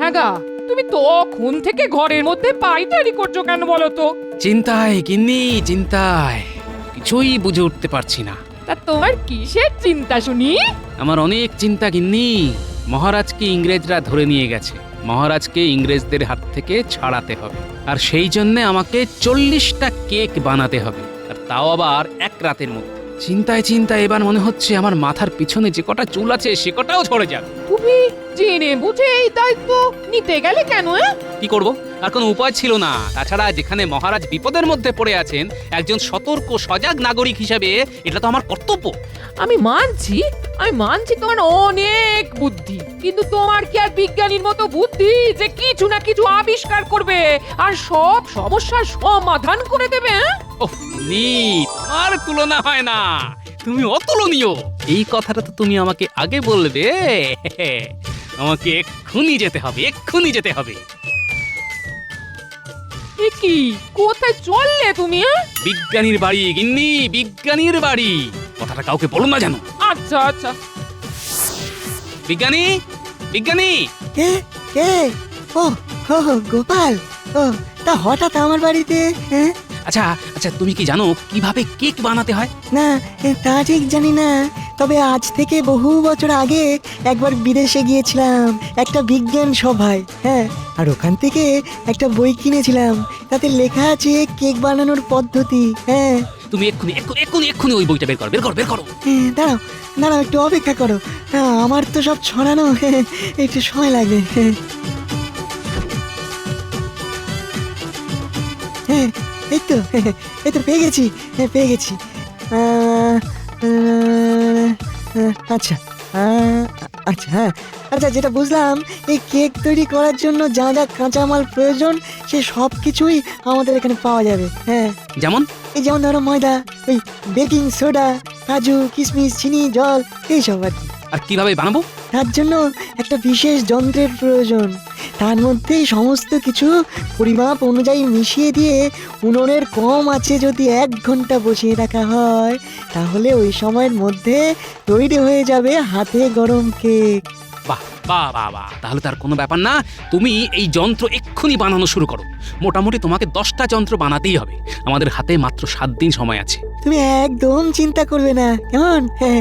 হ্যাঁ গা, তুমি তখন থেকে ঘরের মধ্যে পায়চারি করছো কেন বলো তো? চিন্তায় গিন্নি, চিন্তায় কিছুই বুঝে উঠতে পারছি না। তা তোমার কিসের চিন্তা শুনি? আমার অনেক চিন্তা গিন্নি। মহারাজকে ইংরেজরা ধরে নিয়ে গেছে, মহারাজকে ইংরেজদের হাত থেকে ছাড়াতে হবে, আর সেই জন্য আমাকে 40টা কেক বানাতে হবে, আর তাও আবার এক রাতের মধ্যে। চিন্তায় চিন্তায় এবার মনে হচ্ছে আমার মাথার পিছনে যে কটা চুল আছে সে কটাও ঝরে যাবে। তুমি জেনে বুঝে এই দায়িত্ব নিতে গেলে কেন? কি করব, আর কোনো উপায় ছিল না। তাছাড়া যেখানে মহারাজ বিপদের মধ্যে পড়ে আছেন, একজন সতর্ক সজাগ নাগরিক হিসেবে এটা তো আমার কর্তব্য। আমি মানছি তোমার অনেক বুদ্ধি, কিন্তু তোমার কি আর বিজ্ঞানীর মতো বুদ্ধি যে কিছু না কিছু আবিষ্কার করবে আর সব সমস্যার সমাধান করে দেবে? ওহ নি, তোমার তুলনা হয় না, তুমি অতুলনীয়। এই কথাটা তো তুমি আমাকে আগে বলবে। আমাকে এক্ষুনি যেতে হবে, এক্ষুনি যেতে হবে। এ কি, কোথায় চললে তুমি? বিজ্ঞানীর বাড়ি গিন্নি, বিজ্ঞানীর বাড়ি। কথাটা কাউকে বলো না জানো। আচ্ছা আচ্ছা। বিজ্ঞানী, বিজ্ঞানী। কে কে? ও হো হো, গোপাল। ও তা হঠাৎ আমার বাড়িতে? হ্যাঁ, আচ্ছা আচ্ছা, তুমি কি জানো কিভাবে কেক বানাতে হয়? না তা ঠিক জানি না, তবে আজ থেকে বহু বছর আগে একবার বিদেশে গিয়েছিলাম একটা বিজ্ঞান সভায়। হ্যাঁ, আর ওখান থেকে একটা বই কিনেছিলাম, তাতে লেখা আছে কেক বানানোর পদ্ধতি। হ্যাঁ তুমি এক্ষুনি এক্ষুনি এক্ষুনি এক্ষুনি ওই বইটা বের করো, বের করো, বের করো। হ্যাঁ, দাঁড়াও দাঁড়াও, একটু অপেক্ষা করো। হ্যাঁ, আমার তো সব ছড়ানো, একটু সময় লাগবে। হ্যাঁ, এই তো পেয়ে গেছি, পেয়ে গেছি। আচ্ছা, আচ্ছা, হ্যাঁ, আচ্ছা, যেটা বুঝলাম, এই কেক তৈরি করার জন্য যা যা কাঁচামাল প্রয়োজন সে সব কিছুই আমাদের এখানে পাওয়া যাবে। হ্যাঁ, যেমন? এই যেমন ধরো ময়দা, ওই বেকিং সোডা, কাজু, কিশমিশ, চিনি, জল, এইসব আর কি। আর কিভাবে বানাবো? তার জন্য একটা বিশেষ যন্ত্রের প্রয়োজন। তার মধ্যে সমস্ত কিছু পরিমাপ অনুযায়ী মিশিয়ে দিয়ে উনুনের কম আছে যদি 1 ঘন্টা বসিয়ে রাখা হয়, তাহলে ওই সময়ের মধ্যে তৈরি হয়ে যাবে হাতে গরম কেক। বাহ বাহ বাহ বাহ, তাহলে তার কোনো ব্যাপার না। তুমি এই যন্ত্র এক্ষুনি বানানো শুরু করো। মোটামুটি তোমাকে 10টা যন্ত্র বানাতেই হবে। আমাদের হাতে মাত্র 7 দিন সময় আছে। তুমি একদম চিন্তা করবে না, কেমন? হ্যাঁ,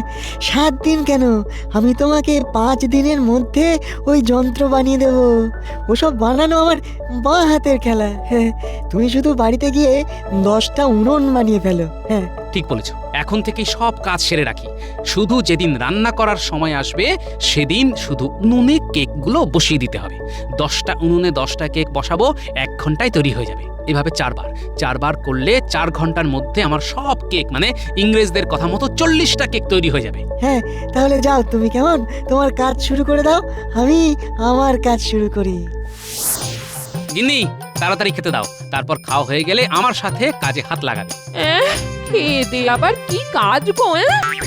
7 দিন কেন, আমি তোমাকে 5 দিনের মধ্যে ওই যন্ত্র বানিয়ে দেব। ওসব বানানো আমার বাঁ হাতের খেলা। হ্যাঁ, তুমি শুধু বাড়িতে গিয়ে 10টা উনুন বানিয়ে ফেলো। হ্যাঁ, ঠিক বলেছ, এখন থেকে সব কাজ সেরে রাখি। শুধু যেদিন রান্না করার সময় আসবে সেদিন শুধু উনুনে কেকগুলো বসিয়ে দিতে হবে। 10টা উনুনে 10টা কেক বসাবো, 1 ঘন্টায় তৈরি হয়ে যাবে। এভাবে 4বার করলে 4 ঘন্টার মধ্যে আমার সব কেক, মানে ইংরেজদের কথা মতো 40টা কেক তৈরি হয়ে যাবে। হ্যাঁ, তাহলে যাও তুমি, কেমন, তোমার কাজ শুরু করে দাও, আমি আমার কাজ শুরু করি। গিন্নি, তাড়াতাড়ি খেতে দাও, তারপর খাওয়া হয়ে গেলে আমার সাথে কাজে হাত লাগাবে। খেতে আবার কি কাজ গো?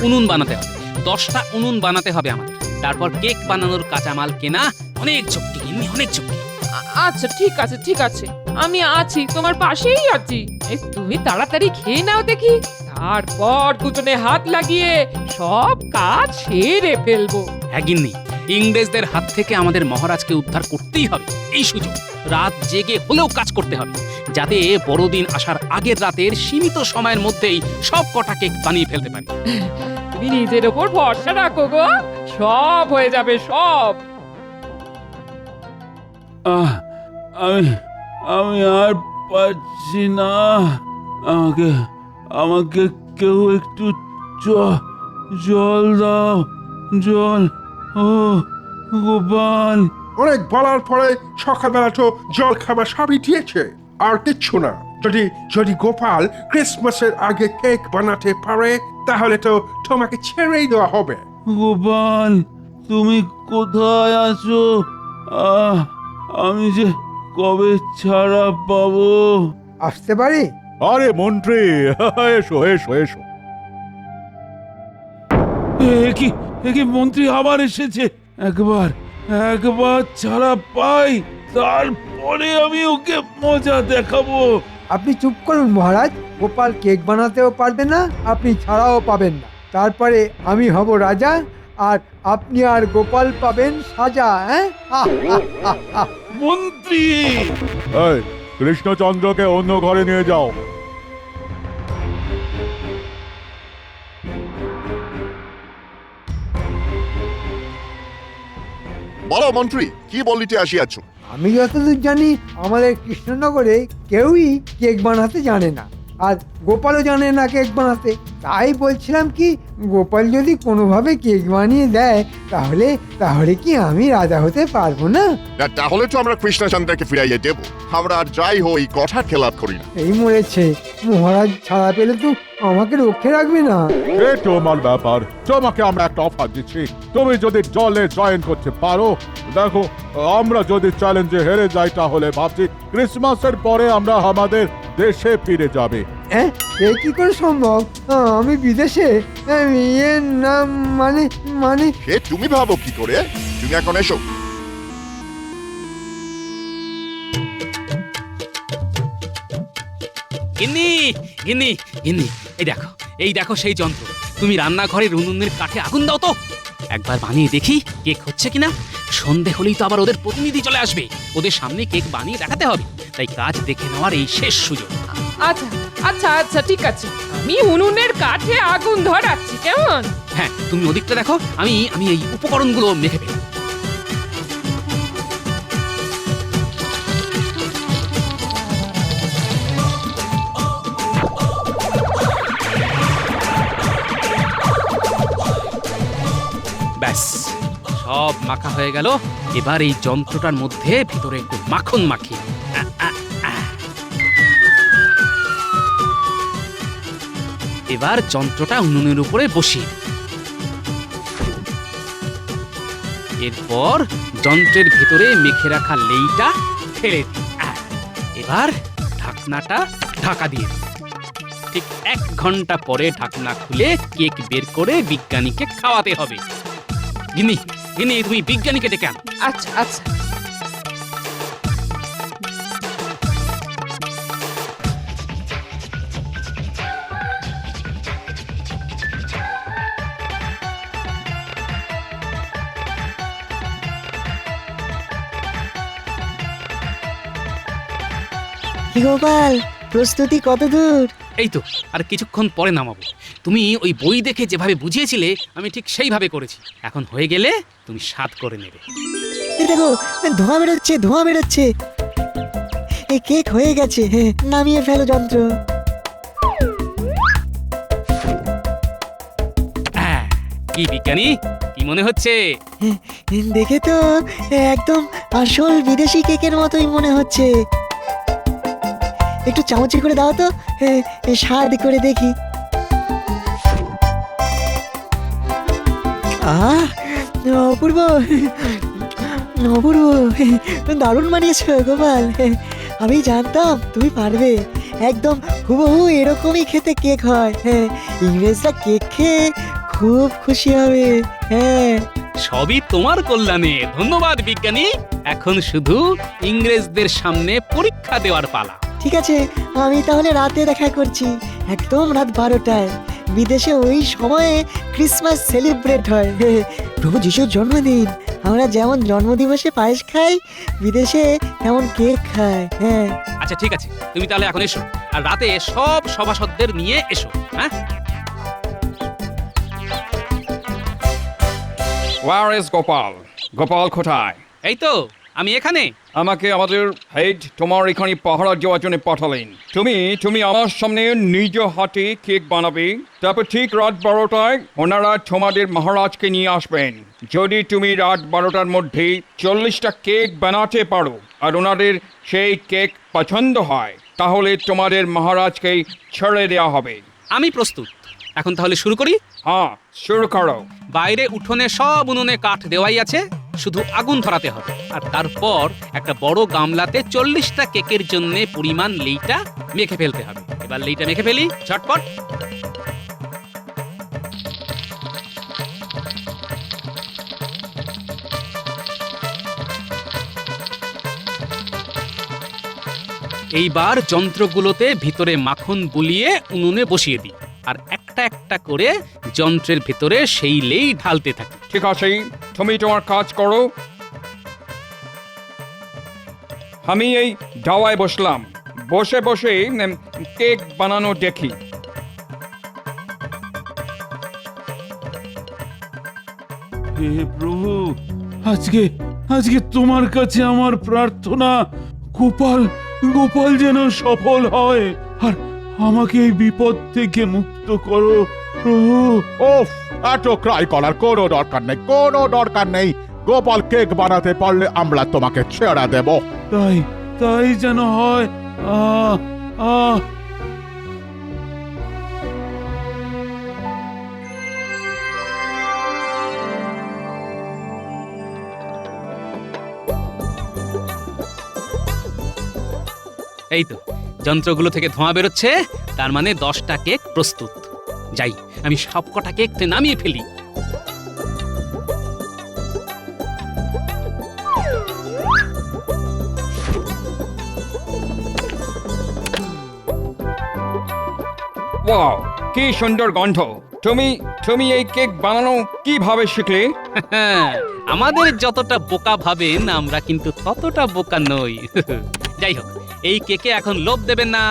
উনুন বানাতে হবে, 10টা উনুন বানাতে হবে আমাদের। তারপর কেক বানানোর কাঁচামাল কেনা, অনেক চুক্তি গিন্নি, অনেক চুক্তি। আচ্ছা ঠিক আছে ঠিক আছে, আমি আছি, তোমার পাশেই আছি। এই তুমি তাড়াতাড়ি খেয়ে নাও দেখি, তারপর দুজনে হাত লাগিয়ে সব কাজ সেরে ফেলবো। হ্যাঁ গিন্নি, ইংরেজদের হাত থেকে আমাদের মহারাজকে উদ্ধার করতেই হবে। এই সুযোগ রাত জেগে হলেও কাজ করতে হবে, যাতে বড়দিন আসার আগের রাতের সীমিত সময়ের মধ্যেই সব কটা কেক বানিয়ে ফেলতে পারি। তুমি নিজের ওপর ভরসা রাখো গো, সব হয়ে যাবে সব। আমি আমি আর পারছি না। আমাকে আমাকে কেউ একটু জল দাও, জল। ও গোপাল। অনেক বলার পরে সকালবেলা তো জল খাবার সবই দিয়েছে, আর কিচ্ছু না। যদি যদি গোপাল ক্রিসমাসের আগে কেক বানাতে পারে, তাহলে তো তোমাকে ছেড়েই দেওয়া হবে। গোপাল, তুমি কোথায় আছো? আমি যে কবে ছাড়া পাবো? আসতে পারি? আরে মন্ত্রী, এসো এসো এসো। এ কি মন্ত্রী আবার এসেছে? একবার ছাড়া পাই, তারপরে আমি ওকে মজা দেখাবো। আপনি চুপ করুন মহারাজ, গোপাল কেক বানাতেও পারবে না, আপনি ছাড়াও পাবেন না। তারপরে আমি হব রাজা, আর আপনি আর গোপাল পাবেন সাজা। হ্যাঁ, মন্ত্রী এই কৃষ্ণচন্দ্রকে অন্য ঘরে নিয়ে যাও। বলো মন্ত্রী, কি বলিতে আসিয়াছ? আমি যতদূর জানি আমাদের কৃষ্ণনগরে কেউই কেক বানাতে জানে না, আর গোপালও জানে না কেক বানাতে। তাই বলছিলাম কি, গোপাল যদি কোনোভাবে কেক বানিয়ে দেয় তাহলে তাহলে কি আমি রাজা হতে পারবো না? তাহলে তো আমরা কৃষ্ণচন্দ্রকে ফিরাইয়ে দেব। আমরা আর যাই হই কথা খেলাপ করি না। এই মরেছে, মহারাজ ছাড়া পেলে তো আমাকে রক্ষে রাখবে না। এ তোমার ব্যাপার, তোমাকে আমরা একটা অফার দিচ্ছি। তুমি যদি দলে জয়েন করতে পারো, দেখো আমরা যদি চ্যালেঞ্জে হেরে যাই তাহলে ভাবছি ক্রিসমাসের পরে আমরা আমাদের দেশে ফিরে যাবে। হ্যাঁ, এ কি করে সম্ভব? আমি বিদেশে, ইয়ে না, মানে মানে সে তুমি ভাবো কি করে। তুমি এখন এসো। গিন্নি গিন্নি গিন্নি, এই দেখো সেই যন্ত্র। তুমি রান্নাঘরের উনুনের কাঠে আগুন দাও তো, একবার বানিয়ে দেখি কেক হচ্ছে কিনা। সন্ধে হলেই তো আবার ওদের প্রতিনিধি চলে আসবে, ওদের সামনে কেক বানিয়ে দেখাতে হবে। তাই কাজ দেখে নেওয়ার এই শেষ সুযোগ। আচ্ছা আচ্ছা আচ্ছা, ঠিক আছে, আমি উনুনের কাঠে আগুন ধরাচ্ছি, কেমন? হ্যাঁ, তুমি ওদিকটা দেখো, আমি আমি এই উপকরণগুলো মেখে ফেলি। ব্যাস, সব মাখা হয়ে গেল। এবার এই যন্ত্রটার মধ্যে ভিতরে একটু মাখন মাখি। এবার যন্ত্রটা উনুনের উপরে বসিয়ে দিই। এরপর যন্ত্রের ভিতরে মেখে রাখা লেইটা ফেলে দিই। এবার ঢাকনাটা ঢাকা দিয়ে দিই। ঠিক 1 ঘন্টা পরে ঢাকনা খুলে কেক বের করে বিজ্ঞানীকে খাওয়াতে হবে। গিন্নি গিন্নি, তুমি বিজ্ঞানীকে ডেকে আনো। আচ্ছা আচ্ছা। কি গোপাল, প্রস্তুতি কত দূর? এই তো আর কিছুক্ষণ পরে নামাবো। তুমি ওই বই দেখে যেভাবে বুঝিয়েছিলে আমি ঠিক সেইভাবে করেছি। এখন হয়ে গেলে তুমি স্বাদ করে নেবে। এই দেখো, ধোঁয়া বেরোচ্ছে, ধোঁয়া বেরোচ্ছে। এই কেক হয়ে গেছে, নামিয়ে ফেলো যন্ত্র। কি বিজ্ঞানী, কি মনে হচ্ছে? দেখে তো একদম আসল বিদেশি কেকের মতোই মনে হচ্ছে। একটু চামচে করে দাও তো, স্বাদ করে দেখি। আহ, অপূর্ব অপূর্ব, দারুণ বানিয়েছো গোপাল। আমি জানতাম তুমি পারবে। একদম হুবহু এরকমই খেতে কেক হয়। ইংরেজরা কেক খেয়ে খুব খুশি হবে। হ্যাঁ, সবই তোমার কল্যাণে। ধন্যবাদ বিজ্ঞানী। এখন শুধু ইংরেজদের সামনে পরীক্ষা দেওয়ার পালা। ঠিক আছে, আমি তাহলে রাতে দেখা করছি, একদম রাত 12টায়। বিদেশে ওই সময়ে ক্রিসমাস সেলিব্রেট হয়, প্রভু যিশুর জন্মদিন। আমরা যেমন জন্মদিবসে পায়েস খাই, বিদেশে তেমন কেক খায়। হ্যাঁ, আচ্ছা ঠিক আছে, তুমি তাহলে এখন এসো, আর রাতে সব সভাসদদের নিয়ে এসো। হ্যাঁ, Where is গোপাল? গোপাল কোথায়? এই তো আমি এখানে। আমাকে আমাদের হেড তোমার এখানে পাহারা দেওয়ার জন্য পাঠালেন। তুমি আমার সামনে নিজ হাতে কেক বানাবে, তারপর ঠিক রাত 12টায় ওনারা তোমাদের মহারাজকে নিয়ে আসবেন। যদি তুমি রাত 12টার মধ্যে 40টা কেক বানাতে পারো আর ওনাদের সেই কেক পছন্দ হয়, তাহলে তোমাদের মহারাজকে ছেড়ে দেওয়া হবে। আমি প্রস্তুত। এখন তাহলে শুরু করি। হ্যাঁ, শুরু করো। বাইরে উঠোনে সব উনুনে কাঠ দেওয়াই আছে, শুধু আগুন ধরাতে হবে। আর তারপর একটা বড় গামলাতে 40টা কেকের জন্য পরিমাণ লেইটা মেখে ফেলতে হবে। এবার লেইটা মেখে ফেলি ঝটপট। এইবার যন্ত্রগুলোতে ভিতরে মাখন বুলিয়ে উনুনে বসিয়ে দিই আর একটা একটা করে যন্ত্রের ভিতরে সেই লেই ঢালতে থাকি। ঠিক আছে, তুমি তোমার কাজ করো। আমি এই দাওয়ায় বসলাম, বসে বসে কেক বানানো দেখি। হে প্রভু, আজকে আজকে তোমার কাছে আমার প্রার্থনা, গোপাল গোপাল যেন সফল হয় আর আমাকে এই বিপদ থেকে মুক্ত করো প্রভু। ওফ, এত ক্রাই করার কোনো দরকার নেই, কোনো দরকার নেই। গোপাল কেক বানাতে পারলে আমরা তোমাকে ছেড়ে দেব। তাই তাই যেন হয়। আহ আহ এই তো যন্ত্রগুলো থেকে ধোঁয়া বেরোচ্ছে, তার মানে 10টা কেক প্রস্তুত। যাই, আমি সবকটা কেক নামিয়ে ফেলি। ওয়াও, কি সুন্দর গন্ধ! তুমি তুমি এই কেক বানানো কিভাবে শিখলে? আমাদের যতটা বোকা ভাবেন আমরা কিন্তু ততটা বোকা নই। যাই হোক, এই কেকে এখন লোভ দেবেন না।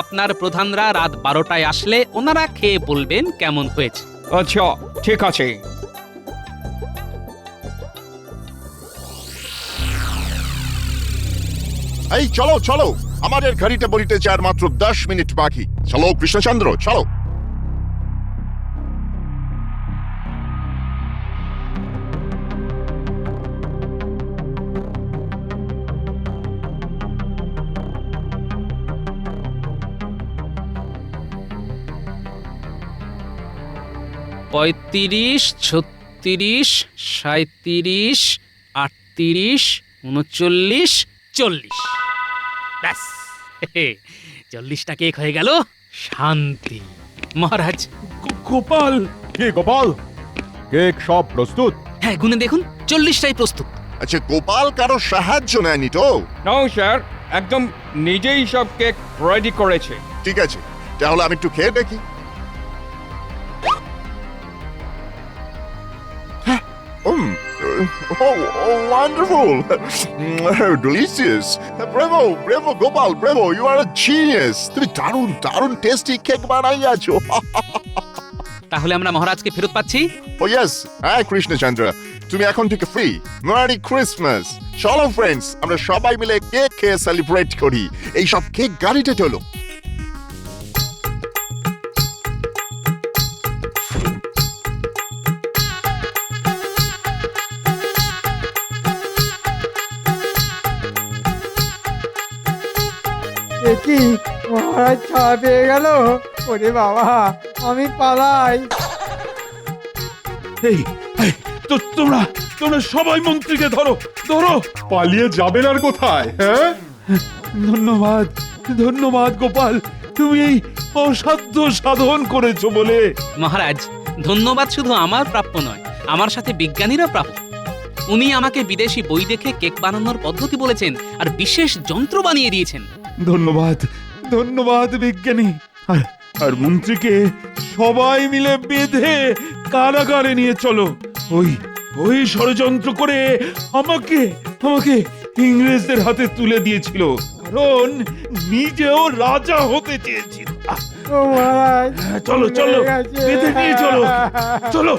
আপনার প্রধানরা রাত 12টায় আসলে ওনারা খেয়ে বলবেন কেমন হয়েছে। আচ্ছা, ঠিক আছে। এই চলো চলো, আমাদের ঘড়িতে বলিতেছে আর মাত্র 10 মিনিট বাকি। চলো কৃষ্ণচন্দ্র, চলো। পঁয়ত্রিশ, 36, 37, 38, 39, 40। ব্যাস, 40টা কেক হয়ে গেল। শান্তি। মহারাজ। গোপাল, কি গোপাল, কেক সব প্রস্তুত? হ্যাঁ, গুনে দেখুন, 40টাই প্রস্তুত। আচ্ছা, গোপাল কারো সাহায্য নেয়নি তো? নাও স্যার, একদম নিজেই সব কেক রেডি করেছে। ঠিক আছে, তাহলে আমি একটু খেয়ে দেখি। Wonderful! Delicious! Bravo, bravo, Gopal, bravo! You are a genius! তুমি দারুণ দারুণ টেস্টি কেক বানাইয়াছো। তাহলে আমরা মহারাজকে ফেরত পাচ্ছি। Oh yes, হ্যাঁ কৃষ্ণচন্দ্র, তুমি এখন থেকে ফ্রি। Merry Christmas! চলো ফ্রেন্ডস, আমরা সবাই মিলে কেক খেয়ে সেলিব্রেট করি। এই সব কেক গাড়িতে চলো। কি মহারাজ ছাড়া পেয়ে গেল? ওরে বাবা, আমি পালাই। এই এই, তো তোমরা তোমরা সবাই মন্ত্রীকে ধরো ধরো। পালিয়ে যাবেন আর কোথায়? হ্যাঁ, ধন্যবাদ ধন্যবাদ গোপাল, তুমি এই অসাধ্য সাধন করেছো বলে। মহারাজ, ধন্যবাদ শুধু আমার প্রাপ্য নয়, আমার সাথে বিজ্ঞানীরা প্রাপ্য। উনি আমাকে বিদেশি বই দেখে কেক বানানোর পদ্ধতি বলেছেন আর বিশেষ যন্ত্র বানিয়ে দিয়েছেন। ধন্যবাদ ধন্যবাদ বিজ্ঞানী। আর আর মন্ত্রীকে সবাই মিলে বেঁধে কারাগারে নিয়ে চলো। ওই ওই ষড়যন্ত্র করে আমাকে আমাকে ইংরেজদের হাতে তুলে দিয়েছিল, কারণ নিজেও রাজা হতে চেয়েছিল। ও মহারাজ, চলো চলো, হয়ে গেছে। বেঁধে নিয়ে চলো চলো।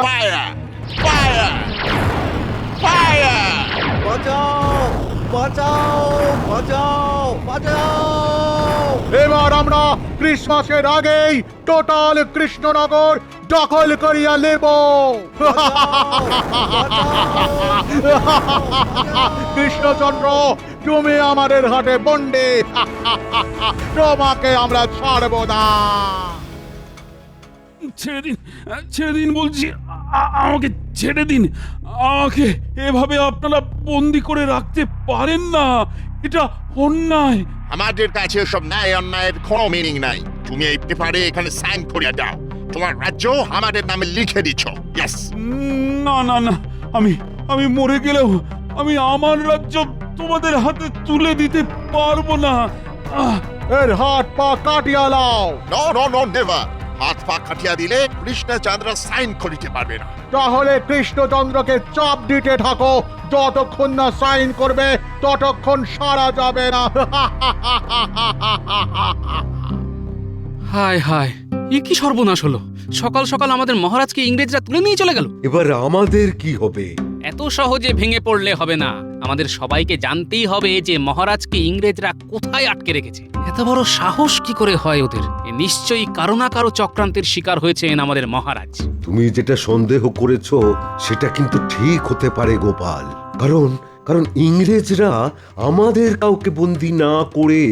Fire! Fire! Fire! এবার আমরা ক্রিসমাসের আগেই টোটাল কৃষ্ণনগর দখল করিয়া নেব। কৃষ্ণচন্দ্র, তুমি আমাদের হাতে বন্দি। তোমাকে আমরা ছাড়ব না। ছেড়ে দিন বলছি, আমাকে ছেড়ে দিন। আমাকে এভাবে আপনারা বন্দি করে রাখতে পারেন না, এটা অন্যায়। আমাদের কাছে সব ন্যায় অন্যায়ের কোনো মিনিং নাই। তুমি এই পেপারে এখানে সাইন করে দাও, তোমার রাজ্য আমাদের নামে লিখে দিচ্ছ। ইয়েস। না না না, আমি আমি মরে গেলেও আমি আমার রাজ্য তোমাদের হাতে তুলে দিতে পারবো না। এর হাত পা কাটিয়া লাও। No no no never. হাত পা কাটিয়া দিলে কৃষ্ণচন্দ্র সাইন করিতে পারবে না। তাহলে কৃষ্ণচন্দ্রকে চাপ দিতে থাকো, যতক্ষণ না সাইন করবে ততক্ষণ সারা যাবে না। হায় হায়, এ কি সর্বনাশ হলো! সকাল সকাল আমাদের মহারাজকে ইংরেজরা তুলে নিয়ে চলে গেল। এবার আমাদের কি হবে? এত সহজে ভেঙে পড়লে হবে না, আমাদের সবাইকে জানতেই হবে যে মহারাজকে ইংরেজরা কোথায় আটকে রেখেছে। এত বড় সাহস কি করে হয় ওদের? এ নিশ্চয়ই কারো না কারো চক্রান্তের শিকার হয়েছেন আমাদের মহারাজ। তুমি যেটা সন্দেহ করেছো সেটা কিন্তু ঠিক হতে পারে গোপাল, কারণ কারণ ইংরেজরা আমাদের কাউকে বন্দি না করে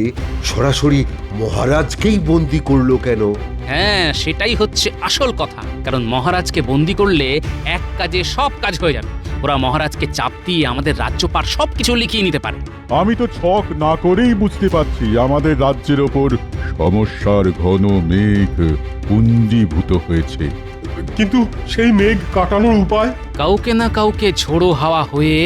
সরাসরি মহারাজকেই বন্দি করলো কেন? হ্যাঁ, সেটাই হচ্ছে আসল কথা। কারণ মহারাজকে বন্দি করলে এক কাজে সব কাজ হয়ে যাবে। ওরা মহারাজকে চাপ দিয়ে আমাদের রাজ্যপাট সবকিছু লিখিয়ে নিতে পারে। আমি তো ছক না করেই বুঝতে পারছি আমাদের রাজ্যের ওপর সমস্যার ঘন মেঘ পুঞ্জীভূত হয়েছে। কিন্তু সেই মেঘ কাটানোর উপায়? কাউকে না কাউকে ঝোড়ো হাওয়া হয়ে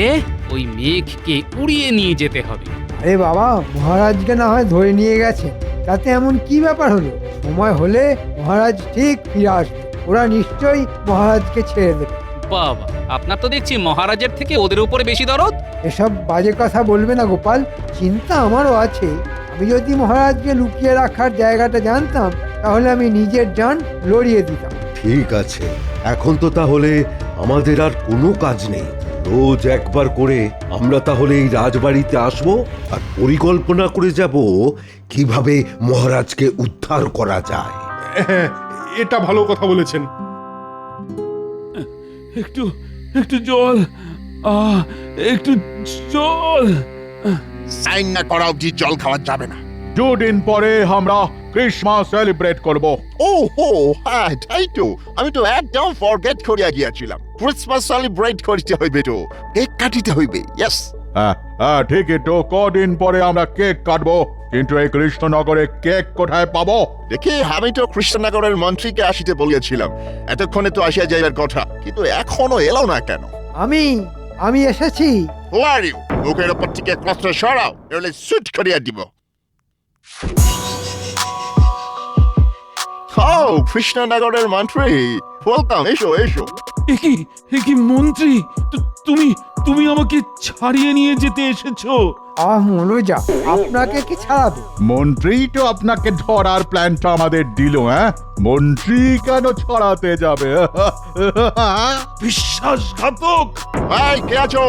ওই মেঘকে উড়িয়ে নিয়ে যেতে হবে। আরে বাবা, মহারাজকে না হয় ধরে নিয়ে গেছে, তাতে এমন কি ব্যাপার হলো? সময় হলে মহারাজ ঠিক ফিরে আসবে, ওরা নিশ্চয়ই মহারাজকে ছেড়ে দেবে। বাবা, আপনার তো দেখছি মহারাজের থেকে ওদের উপরে বেশি দরদ। এসব বাজে কথা বলবে না গোপাল, চিন্তা আমারও আছে। আমি যদি মহারাজকে লুকিয়ে রাখার জায়গাটা জানতাম তাহলে আমি নিজের জান লড়িয়ে দিতাম। ঠিক আছে, এখন তো তাহলে আমাদের আর কোনো কাজ নেই। রোজ একবার করে আমরা তাহলে এই রাজবাড়িতে আসবো আর পরিকল্পনা করে যাব কিভাবে মহারাজকে উদ্ধার করা যায়। হ্যাঁ, এটা ভালো কথা বলেছেন। একটু একটু জল, একটু জল। সাইন না করা অবধি জল খাওয়া যাবে না। দুদিন পরে আমরা ক্রিসমাস সেলিব্রেট করব। ও হো, হ্যাঁ তাই তো, আমি তো একদম ফরগেট করিয়া গিয়াছিলাম। ক্রিসমাস সেলিব্রেট করিতে হইবে তো, কেক কাটিতে হইবে। ইয়েস, হ্যাঁ হ্যাঁ ঠিকই তো, কদিন পরে আমরা কেক কাটবো, কিন্তু এই কৃষ্ণনগরে কেক কোথায় পাবো? দেখি, আমি তো কৃষ্ণনগরের মন্ত্রীকে আসিতে বলিয়াছিলাম, এতক্ষণে তো আসিয়া যাইবার কথা, কিন্তু এখনো এলো না কেন? আমি এসেছি। Who are you? মুখের উপর থেকে বস্ত্র সরাও, নইলে সুট করিয়া দিব। কৃষ্ণনগরের মন্ত্রী, ওয়েলকাম, এসো এসো। একি মন্ত্রী, তুমি আমাকে ছাড়িয়ে নিয়ে যেতে এসেছো? মনোজা, আপনাকে কি ছাড়াবে? মন্ত্রী তো আপনাকে ধরার প্ল্যানটা আমাদের দিল। হ্যাঁ, মন্ত্রী কেন ছড়াতে যাবে? বিশ্বাসঘাতক! ভাই, কে আছো?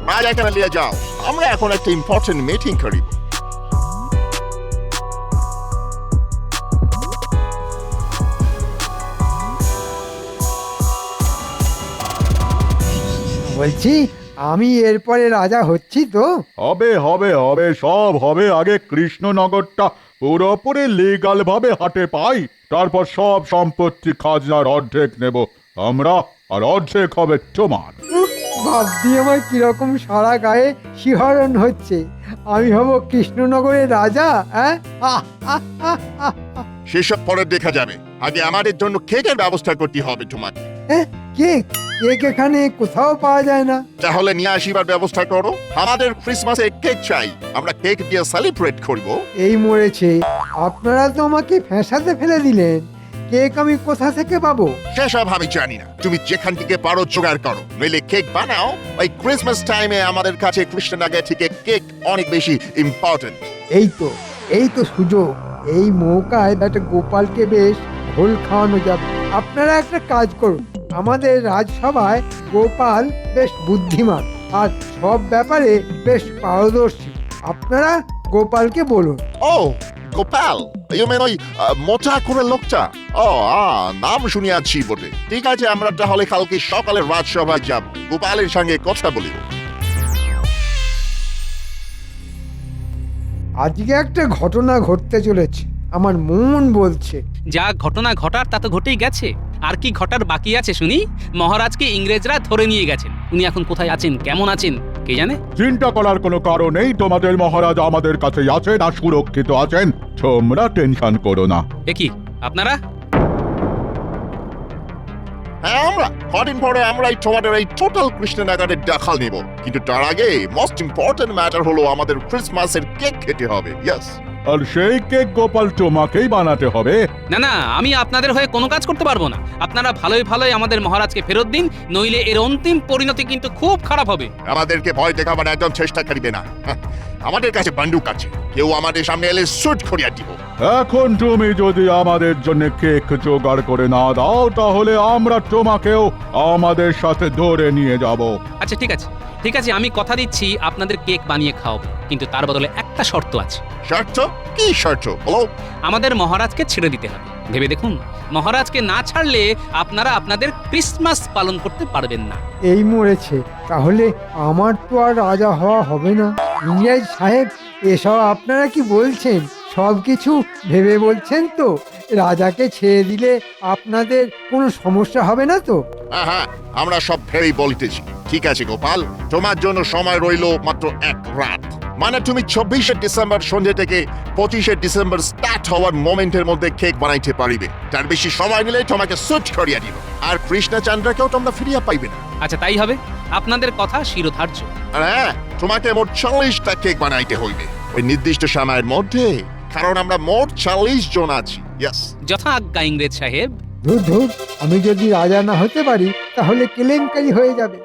রাজা এখানে নিয়ে যাও, আমরা এখন একটা ইম্পর্টেন্ট মিটিং করি। বলছি, আমি এরপরে রাজা হচ্ছি তো? হবে হবে হবে, সব হবে। আগে কৃষ্ণনগরটা পুরোপুরি লিগাল ভাবে হাতে পাই, তারপর সব সম্পত্তি খাজনার অর্ধেক নেব আমরা, আর অর্ধেক হবে তোমার। ভাবছি আমার কিরকম সারা গায়ে শিহরণ হচ্ছে। আমি হব কৃষ্ণনগরের রাজা। সেসব পরে দেখা যাবে, আগে আমাদের জন্য কেকের ব্যবস্থা করতে হবে তোমাকে। কেক? কেক এখানে কোথাও পাওয়া যায় না। তাহলে নিয়ে আসিবার ব্যবস্থা করো। আমাদের ক্রিসমাসে কেক চাই, আমরা কেক দিয়ে সেলিব্রেট করব। এই মরেছে, আপনারা তো আমাকে ফ্যাঁসাতে ফেলে দিলেন। কেক আমি কোথা থেকে পাবো? সেসব আমি জানি না, তুমি যেখান থেকে পারো জোগাড় করো, নইলে কেক বানাও। ওই ক্রিসমাস টাইমে আমাদের কাছে কৃষ্ণনগর থেকে কেক অনেক বেশি ইম্পর্টেন্ট। এই তো সুযোগ। এই মৌকায় একটা গোপালকে বেশ ঘোল খাওয়ানো যাবে। আপনারা একটা কাজ করুন, আমাদের রাজসভায় গোপাল বেশ বুদ্ধিমান আর সব ব্যাপারে বেশ পারদর্শী। আপনারা গোপালকে বলুন। ও গোপাল, ইউ মেন ওই মোটা করে লোকটা? ও, নাম শুনিয়াছি বটে। ঠিক আছে, আমরা তাহলে কালকে সকালে রাজসভায় যাব, গোপালের সঙ্গে কথা বলিব। আজকে একটা ঘটনা ঘটতে চলেছে, আমার মন বলছে। যা ঘটনা ঘটার তা তো ঘটেই গেছে, আর কি ঘটার বাকি আছে শুনি? মহারাজকে ইংরেজরা ধরে নিয়ে গেছেন, উনি এখন কোথায় আছেন, কেমন আছেন কে জানে। চিন্তা করার কোনো কারণ নেই, তোমাদের মহারাজ আমাদের কাছে আছেন আর সুরক্ষিত আছেন, তোমরা টেনশন করো না। কি আপনারা? হ্যাঁ, আমরা কদিন পরে আমরা তোমাদের এই টোটাল কৃষ্ণনগরের দখল নিব, কিন্তু তার আগে মোস্ট ইম্পর্টেন্ট ম্যাটার হলো আমাদের ক্রিসমাসের কেক খেতে হবে। ইয়েস, আর সেই কেক গোপাল তোমাকেই বানাতে হবে। না না, আমি আপনাদের হয়ে কোনো কাজ করতে পারবো না। আপনারা ভালোই ভালোই আমাদের মহারাজকে ফেরত দিন, নইলে এর অন্তিম পরিণতি কিন্তু খুব খারাপ হবে। আমাদেরকে ভয় দেখাবার একদম চেষ্টা করিবে না। হ্যাঁ, আমাদের কাছে বন্দুক আছে, কেউ আমাদের সামনে এলে শুট করিয়া দিব। এখন তুমি যদি আমাদের জন্য কেক জোগাড় করে না দাও, তাহলে আমরা তোমাকেও আমাদের সাথে ধরে নিয়ে যাব। আচ্ছা ঠিক আছে, ঠিক আছে, আমি কথা দিচ্ছি আপনাদের কেক বানিয়ে খাওয়াবো, কিন্তু তার বদলে একটা শর্ত আছে। শর্ত? কি শর্ত বলো? আমাদের মহারাজকে ছেড়ে দিতে হবে। ভেবে দেখুন, মহারাজকে না ছাড়লে আপনারা আপনাদের ক্রিসমাস পালন করতে পারবেন না। এই মরেছে, তাহলে আমার তো আর রাজা হওয়া হবে না। ইংরেজ সাহেব, এসব আপনারা কি বলছেন? সব কিছু ভেবে বলছেন তো? রাজাকে ছেড়ে দিলে আপনাদের কোনো সমস্যা হবে না তো? হ্যাঁ, আমরা সব ভেবেই বলিতেছি। ঠিক আছে গোপাল, তোমার জন্য সময় রইল মাত্র এক রাত। মানে তুমি 24শে ডিসেম্বর সন্ধ্যে থেকে 25শে ডিসেম্বর স্টার্ট হওয়ার মোমেন্টের মধ্যে কেক বানাইতে পারিবে। তার বেশি সময় নিলে তোমাকে সুট করিয়া দিব, আর কৃষ্ণচন্দ্রকেও তোমরা ফিরিয়া পাইবে না। আচ্ছা তাই হবে, আপনাদের কথা শিরোধার্য। আর হ্যাঁ, তোমাকে মোট 40টা কেক বানাইতে হইবে ওই নির্দিষ্ট সময়ের মধ্যে, কারণ আমরা মোট 40 জন আছি। ইয়েস। যথা আজ্ঞা ইংরেজ সাহেব। ধুর ধুর, আমি যদি রাজা না হতে পারি তাহলে কেলেঙ্কারি হয়ে যাবে।